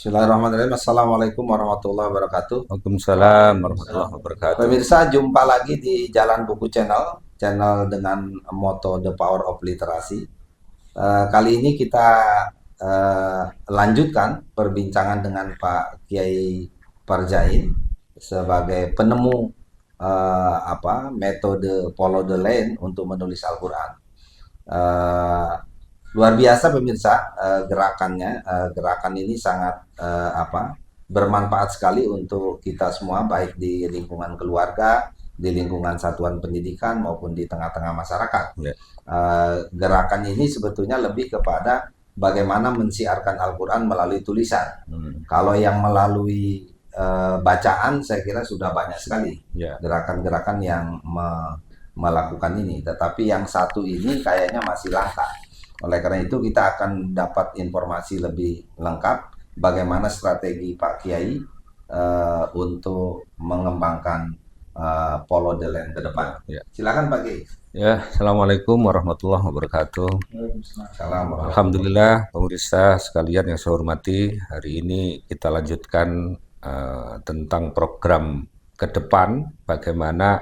Bismillahirrahmanirrahim. Assalamualaikum warahmatullahi wabarakatuh. Waalaikumsalam warahmatullahi wabarakatuh. Pemirsa, jumpa lagi di Jalan Buku channel dengan moto The Power of Literasi. Kali ini kita lanjutkan perbincangan dengan Pak Kiai Parjain sebagai penemu metode follow the lane untuk menulis Al-Quran. Luar biasa pemirsa, gerakan ini sangat bermanfaat sekali untuk kita semua, baik di lingkungan keluarga, di lingkungan satuan pendidikan maupun di tengah-tengah masyarakat. Ya. Gerakan ini sebetulnya lebih kepada bagaimana mensiarkan Al-Quran melalui tulisan. Kalau yang melalui bacaan saya kira sudah banyak sekali gerakan-gerakan yang melakukan ini, tetapi yang satu ini kayaknya masih langka. Oleh karena itu kita akan dapat informasi lebih lengkap bagaimana strategi Pak Kiai untuk mengembangkan follow the line ke depan. Ya. Silakan Pak Kiai. Ya, Assalamualaikum warahmatullahi wabarakatuh. Salam. Alhamdulillah, pemirsa sekalian yang saya hormati, hari ini kita lanjutkan tentang program ke depan, bagaimana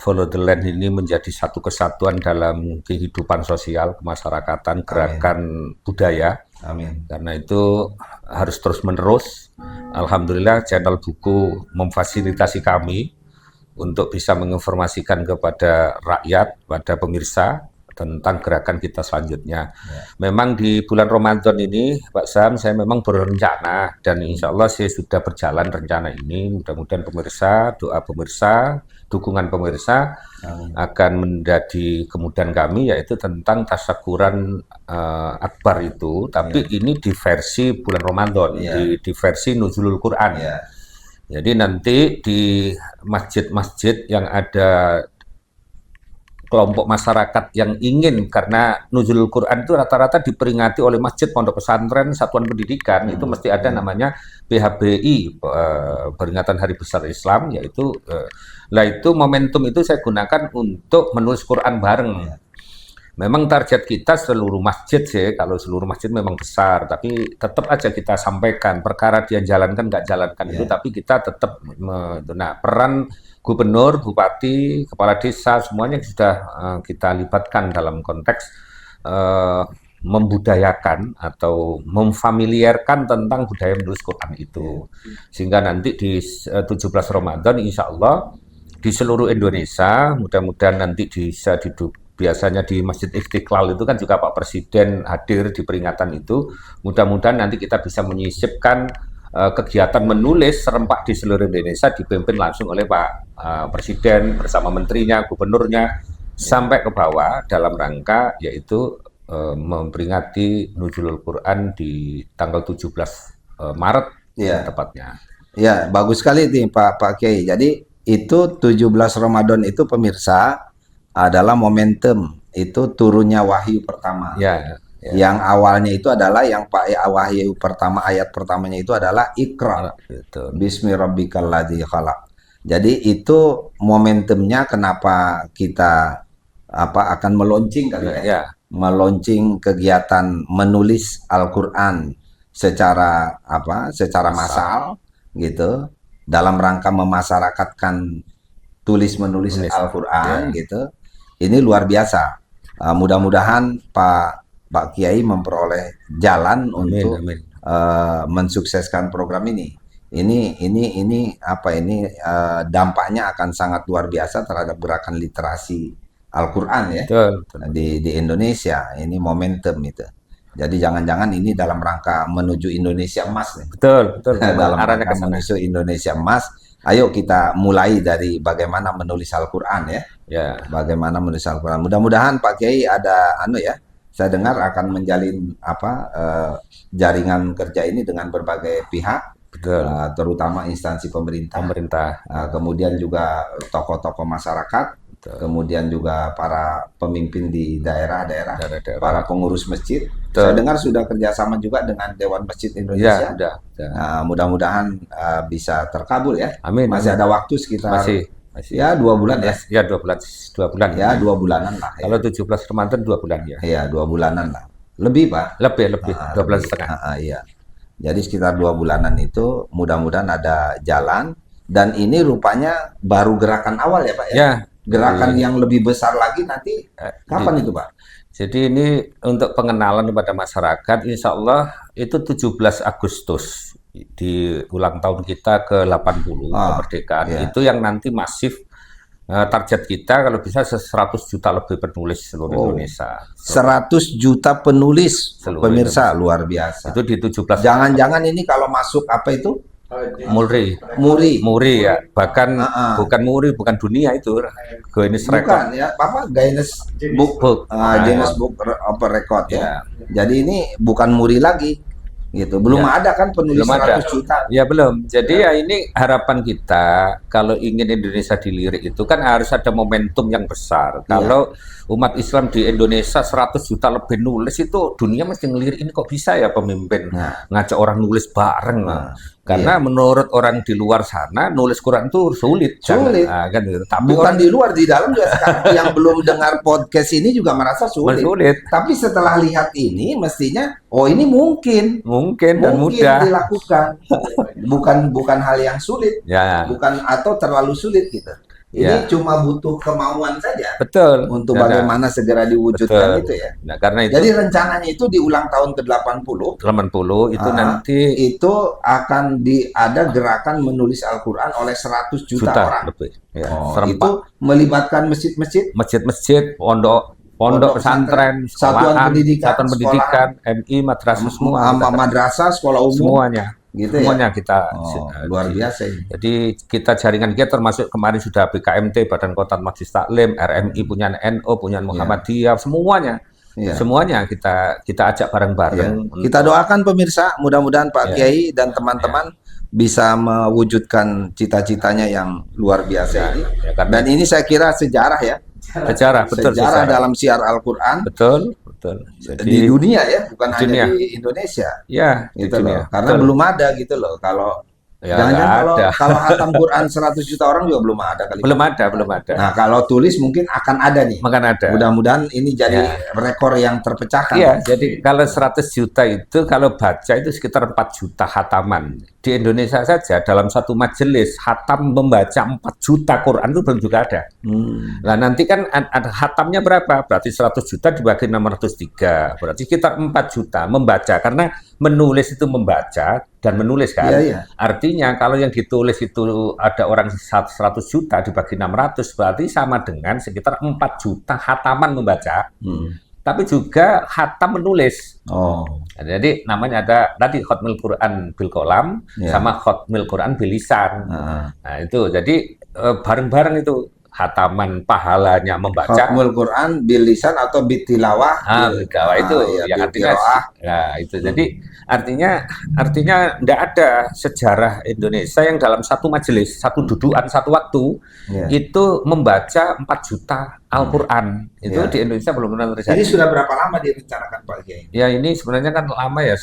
follow the land ini menjadi satu kesatuan dalam kehidupan sosial, kemasyarakatan, gerakan budaya. Amin. Karena itu harus terus-menerus. Alhamdulillah channel buku memfasilitasi kami untuk bisa menginformasikan kepada rakyat, pada pemirsa tentang gerakan kita selanjutnya. Ya. Memang di bulan Ramadan ini, Pak Sam, saya memang berencana dan insya Allah saya sudah berjalan rencana ini. Mudah-mudahan pemirsa, doa pemirsa, dukungan pemirsa akan menjadi kemudahan kami, yaitu tentang tasyakuran akbar itu. Tapi ini di versi bulan Ramadan, di versi Nuzulul Quran. Jadi nanti di masjid-masjid yang ada kelompok masyarakat yang ingin, karena Nuzulul Quran itu rata-rata diperingati oleh masjid, pondok pesantren, satuan pendidikan, itu mesti ada namanya PHBI, peringatan Hari Besar Islam, yaitu itu momentum itu saya gunakan untuk menulis Quran bareng. Memang target kita seluruh masjid sih, kalau seluruh masjid memang besar, tapi tetap aja kita sampaikan, perkara dia jalankan nggak jalankan itu, tapi kita tetap peran gubernur, bupati, kepala desa, semuanya sudah kita libatkan dalam konteks membudayakan atau memfamiliarkan tentang budaya menulis Quran itu. Sehingga nanti di 17 Ramadan insya Allah di seluruh Indonesia, mudah-mudahan nanti bisa biasanya di Masjid Istiqlal itu kan juga Pak Presiden hadir di peringatan itu. Mudah-mudahan nanti kita bisa menyisipkan kegiatan menulis serempak di seluruh Indonesia dipimpin langsung oleh Pak Presiden bersama menterinya, gubernurnya, sampai ke bawah dalam rangka yaitu memperingati Nuzulul Quran di tanggal 17 Maret tepatnya. Ya, bagus sekali nih Pak Kiai. Jadi itu 17 Ramadan itu pemirsa adalah momentum itu turunnya wahyu pertama. Yang awalnya itu adalah yang wahyu pertama, ayat pertamanya itu adalah Iqra. Bismi rabbikal ladzi khalaq. Jadi itu momentumnya kenapa kita akan meluncing meluncing kegiatan menulis Al-Qur'an secara massal gitu, dalam rangka memasyarakatkan tulis menulis Al-Qur'an gitu. Ini luar biasa. Mudah-mudahan Pak Kiai memperoleh jalan untuk mensukseskan program ini. Dampaknya akan sangat luar biasa terhadap gerakan literasi Al-Qur'an ya. Di Indonesia. Ini momentum itu. Jadi jangan-jangan ini dalam rangka menuju Indonesia emas nih. Betul. Dalam rangka menuju Indonesia emas. Ayo kita mulai dari bagaimana menulis Al-Quran ya. Bagaimana menulis Al-Quran. Mudah-mudahan Pak Kiai ada saya dengar akan menjalin jaringan kerja ini dengan berbagai pihak. Terutama instansi pemerintah. Kemudian juga tokoh-tokoh masyarakat. Kemudian juga para pemimpin di daerah-daerah, para pengurus masjid. Saya dengar sudah kerjasama juga dengan Dewan Masjid Indonesia. Mudah-mudahan bisa terkabul ya. Amin. Masih ada waktu sekitar ya 2 bulan ya. Ya 2 bulan. 2 bulan. Ya 2 bulanan lah. Kalau 17 Ramadan 2 bulan ya. Iya 2 bulanan lah. Lebih Pak. Lebih 2 bulan setengah. Iya. Jadi sekitar 2 bulanan itu mudah-mudahan ada jalan. Dan ini rupanya baru gerakan awal ya Pak ya? Ya. Gerakan yang lebih besar lagi nanti kapan itu Pak? Jadi ini untuk pengenalan kepada masyarakat, insya Allah itu 17 Agustus di ulang tahun kita ke-80 kemerdekaan. Itu yang nanti masif. Target kita kalau bisa 100 juta lebih penulis seluruh Indonesia. 100 juta penulis pemirsa, luar biasa. Itu di 17. Jangan-jangan ini kalau masuk apa itu? Muri ya, bahkan bukan muri, bukan dunia itu, Guinness Record. Bukan ya, apa Guinness Book, Guinness Book of Record ya. Jadi ini bukan muri lagi, gitu. Belum ada kan penulis 100 juta. Ya belum. Jadi ya ini harapan kita kalau ingin Indonesia dilirik itu kan harus ada momentum yang besar. Kalau umat Islam di Indonesia 100 juta lebih nulis itu dunia mesti ngelirik, ini kok bisa ya pemimpin ngajak orang nulis bareng. Karena menurut orang di luar sana nulis Quran itu sulit. Kan gitu. Tapi bukan di luar, di dalam juga sekarang yang belum dengar podcast ini juga merasa sulit. Tapi setelah lihat ini mestinya ini mungkin dan mudah dilakukan. bukan hal yang sulit. Bukan atau terlalu sulit gitu. Ini cuma butuh kemauan saja. Betul. Untuk bagaimana segera diwujudkan itu ya. Nah, karena itu, jadi rencananya itu di ulang tahun ke-80. 80 itu nanti itu akan ada gerakan menulis Al-Qur'an oleh 100 juta orang. Lebih. Itu melibatkan masjid-masjid, pondok pesantren, satuan pendidikan, MI, madrasah semua. Madrasah, sekolah umum. Semuanya. Gitu semuanya ya? Kita luar biasa ini. Jadi kita jaringan kita termasuk kemarin sudah BKMT, Badan Kota Majelis Taklim, RMI punya NU, punya Muhammadiyah, semuanya. Semuanya kita ajak bareng-bareng. Kita doakan pemirsa, mudah-mudahan Pak Kiai dan teman-teman bisa mewujudkan cita-citanya yang luar biasa ini. Dan ini saya kira sejarah ya. Betul. Sejarah dalam siar Al-Qur'an. Betul. Jadi, di dunia ya, bukan hanya di Indonesia. Ya, gitu loh. Karena belum ada gitu loh. Kalau jangan-jangan kalau hatam Quran 100 juta orang juga belum ada kali. Belum ada. Nah, kalau tulis mungkin akan ada nih. Mudah-mudahan ini jadi rekor yang terpecahkan. Iya, jadi kalau 100 juta itu kalau baca itu sekitar 4 juta hataman. Di Indonesia saja dalam satu majelis hatam membaca 4 juta Quran itu belum juga ada. Nah, nanti kan ada hatamnya berapa? Berarti 100 juta dibagi 603. Berarti sekitar 4 juta membaca, karena menulis itu membaca dan menulis kan. Artinya kalau yang ditulis itu ada orang 100 juta dibagi 600 berarti sama dengan sekitar 4 juta hataman membaca. Tapi juga khatam menulis. Jadi namanya ada tadi khatmul Quran bil qalam sama khatmul Quran bil lisan. Nah itu jadi bareng-bareng itu khataman pahalanya membaca. Khatmul Quran bil lisan atau bitilawah. Tilawah itu yang artinya. Nah itu jadi artinya tidak ada sejarah Indonesia yang dalam satu majelis, satu dudukan, satu waktu itu membaca 4 juta Al-Quran. Itu di Indonesia belum pernah terjadi. Ini sudah berapa lama direncanakan Pak Kiai? Ya ini sebenarnya kan lama ya,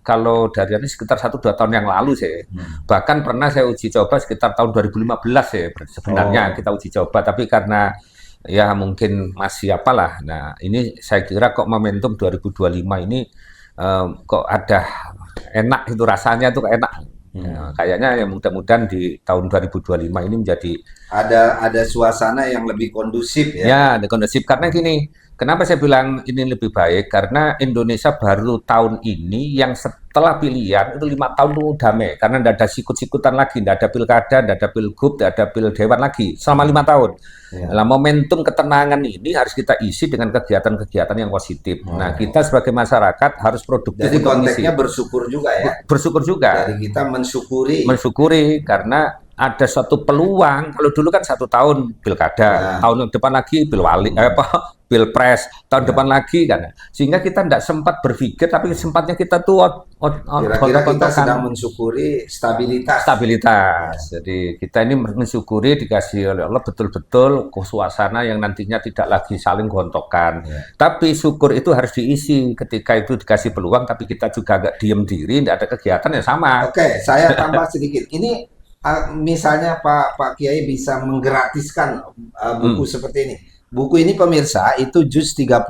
kalau dari ini sekitar 1-2 tahun yang lalu sih. Bahkan pernah saya uji coba sekitar tahun 2015 ya sebenarnya kita uji coba, tapi karena ya mungkin masih apalah. Nah ini saya kira kok momentum 2025 ini kok ada enak itu rasanya tuh enak. Kayaknya ya mudah-mudahan di tahun 2025 ini menjadi ada suasana yang lebih kondusif ya. Ya, kondusif karena gini. Kenapa saya bilang ini lebih baik? Karena Indonesia baru tahun ini yang setelah pilihan itu 5 tahun itu damai, karena tidak ada sikut-sikutan lagi, tidak ada pilkada, tidak ada pilgub, tidak ada pil dewan lagi selama 5 tahun. Nah, momentum ketenangan ini harus kita isi dengan kegiatan-kegiatan yang positif. Nah, kita sebagai masyarakat harus produktif. Jadi konteksnya bersyukur juga ya. Bersyukur juga. Jadi kita mensyukuri karena ada suatu peluang. Kalau dulu kan 1 tahun pilkada, tahun depan lagi pilpres, tahun depan lagi kan. Sehingga kita tidak sempat berpikir, tapi sempatnya kita tuh kira-kira kita sedang mensyukuri stabilitas. Jadi kita ini mensyukuri dikasih oleh Allah betul-betul suasana yang nantinya tidak lagi saling gontokan. Tapi syukur itu harus diisi ketika itu dikasih peluang, tapi kita juga agak diem diri, tidak ada kegiatan yang sama. Oke, saya tambah sedikit. Ini misalnya Pak Kiai bisa menggratiskan buku seperti ini. Buku ini pemirsa itu juz 30.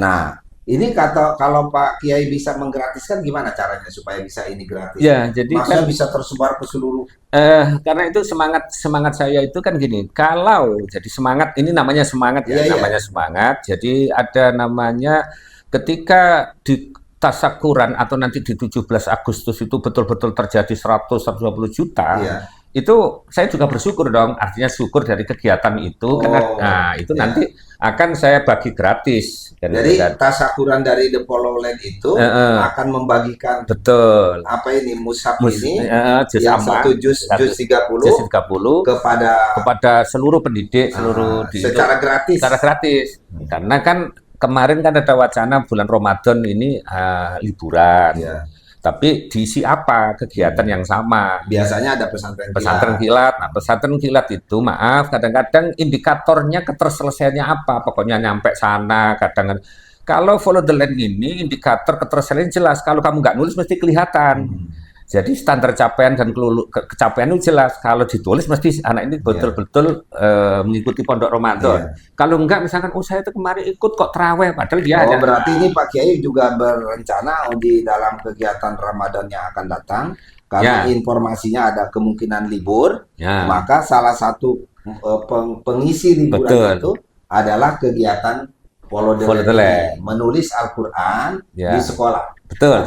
Nah, Ini kalau Pak Kiai bisa menggratiskan gimana caranya supaya bisa ini gratis? Ya, jadi Maksudnya kan bisa tersebar ke seluruh. karena itu semangat saya itu kan gini, kalau jadi semangat ini namanya semangat ya, Iya, iya. namanya semangat. Jadi ada namanya ketika di tasakuran atau nanti di 17 Agustus itu betul-betul terjadi 100-120 juta, Iya. itu saya juga bersyukur dong, artinya syukur dari kegiatan itu, karena nah itu ya. nanti akan saya bagi gratis. Jadi tasakuran dari The Polo Land itu akan membagikan betul apa ini mushaf ini juz yang amma, satu juz 30 kepada seluruh pendidik secara gratis. Secara gratis. Karena kan kemarin kan ada wacana bulan Ramadan ini liburan. Ya. Tapi diisi apa kegiatan yang sama? Biasanya ada pesantren kilat. Nah, pesantren kilat itu maaf kadang-kadang indikatornya keterselesaiannya apa? Pokoknya nyampe sana kadang. Kalau follow the line ini indikator keterselesaian jelas. Kalau kamu nggak nulis mesti kelihatan. Jadi standar capaian dan kecapaian itu jelas. Kalau ditulis mesti anak ini betul-betul mengikuti pondok Ramadan. Kalau enggak misalkan saya itu kemarin ikut kok terawih padahal dia berarti ini Pak Kiai juga berencana di dalam kegiatan Ramadan yang akan datang karena informasinya ada kemungkinan libur, maka salah satu pengisi liburan itu adalah kegiatan Follow the Line, menulis Al-Quran di sekolah. Betul,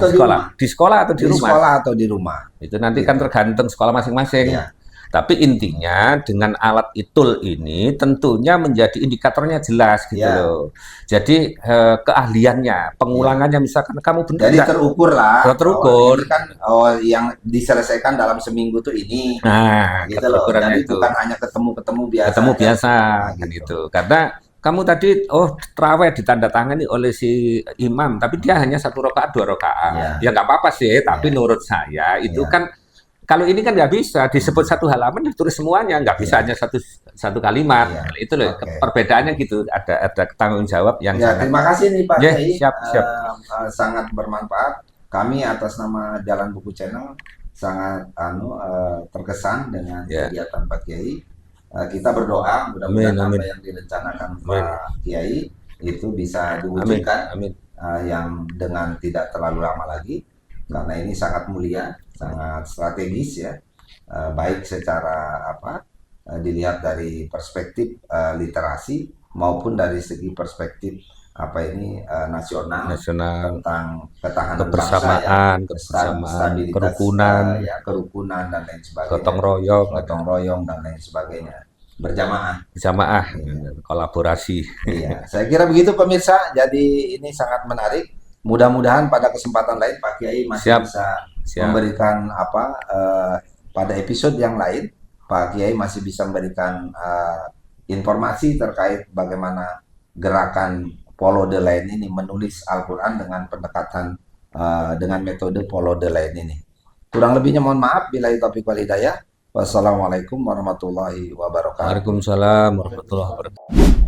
di sekolah atau di rumah? Di sekolah atau di rumah. Itu nanti kan tergantung sekolah masing-masing. Tapi intinya dengan alat itul ini tentunya menjadi indikatornya jelas gitu loh. Jadi keahliannya, pengulangannya misalkan kamu benar. Jadi terukur lah. Terukur. Ini kan yang diselesaikan dalam seminggu tuh ini. Nah, gitu loh. Jadi itu bukan hanya ketemu biasa. Ketemu biasa kan gitu. Karena kamu tadi terawih ditandatangani oleh si imam, tapi dia hanya 1 rakaat 2 rakaat. Ya nggak apa-apa sih, tapi menurut saya itu kan kalau ini kan nggak bisa disebut satu halaman ditulis semuanya, nggak bisa hanya satu kalimat. Itu loh perbedaannya gitu. Ada tanggung jawab yang sangat. Terima kasih nih Pak Kiai. Siap. Sangat bermanfaat. Kami atas nama Jalan Buku Channel sangat terkesan dengan kegiatan Pak Kiai. Kita berdoa mudah-mudahan apa yang direncanakan Pak Kiai itu bisa diwujudkan yang dengan tidak terlalu lama lagi, karena ini sangat mulia, sangat strategis ya, baik secara dilihat dari perspektif literasi maupun dari segi perspektif nasional tentang ketahanan kebersamaan, kerukunan dan lain sebagainya, gotong royong dan lain sebagainya, berjamaah, kolaborasi. Iya, saya kira begitu pemirsa. Jadi ini sangat menarik. Mudah-mudahan pada kesempatan lain Pak Kiai masih bisa memberikan pada episode yang lain Pak Kiai masih bisa memberikan informasi terkait bagaimana gerakan Follow the Line ini menulis Al-Quran dengan pendekatan dengan metode Follow the Line ini. Kurang lebihnya mohon maaf, billahi taufiq wal hidayah. Wassalamualaikum warahmatullahi wabarakatuh. Waalaikumsalam warahmatullahi wabarakatuh.